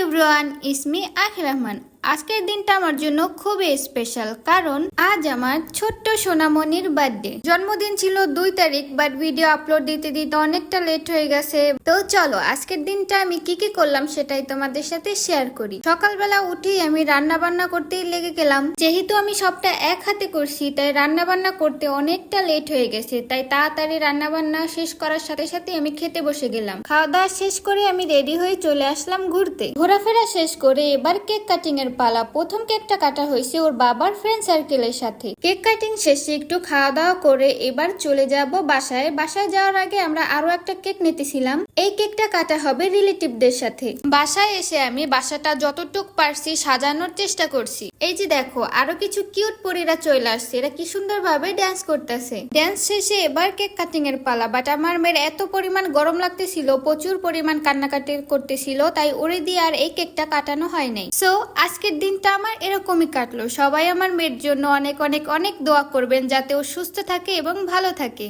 Everyone, ইসমি আখির রহমান। আজকের দিনটা আমার জন্য খুবই স্পেশাল, কারণ আজ আমার ছোট্ট সোনামণির বার্থডে। জন্মদিন ছিল 2 তারিখ, বাট ভিডিও আপলোড দিতে দিতে অনেকটা লেট হয়ে গেছে। তো চলো আজকের দিনটা আমি কি কি করলাম সেটাই তোমাদের সাথে শেয়ার করি। সকালবেলা উঠেই আমি রান্না বান্না করতেই লেগে গেলাম। যেহেতু আমি সবটা এক হাতে করছি, তাই রান্না বান্না করতে অনেকটা লেট হয়ে গেছে। তাই তাড়াতাড়ি রান্না বান্না শেষ করার সাথে সাথে আমি খেতে বসে গেলাম। খাওয়া দাওয়া শেষ করে আমি রেডি হয়ে চলে আসলাম ঘুরতে। ঘোরাফেরা শেষ করে এবার কেক কাটিং এর পালা। প্রথম কেকটা কাটা হয়েছে ওর বাবার ফ্রেন্ড সার্কেলের সাথে। কেক কাটিং শেষে একটু খাওয়া দাওয়া করে এবার চলে যাব বাসায়। বাসায় যাওয়ার আগে আমরা আরো একটা কেক নিতেছিলাম। এই কেকটা কাটা হবে রিলেটিভদের সাথে। বাসায় এসে আমি বাসাটা যতটুক পারছি সাজানোর চেষ্টা করছি। এই যে দেখো, আরো কিছু কিউট পরীরা চলে আসছে। এরা কি সুন্দর ভাবে ড্যান্স করতেছে। ড্যান্স শেষে এবার কেক কাটিং এর পালা। বাট আমার মেয়ের এত পরিমাণ গরম লাগতেছিল, প্রচুর পরিমাণ কান্নাকাটি করতেছিল, তাই ওরে দিয়ে আর এই কেকটা কাটানো হয় নাই। সো আজকের দিনটা আমার এরকমই কাটলো। সবাই আমার মেয়ের জন্য অনেক অনেক অনেক দোয়া করবেন, যাতে ও সুস্থ থাকে এবং ভালো থাকে।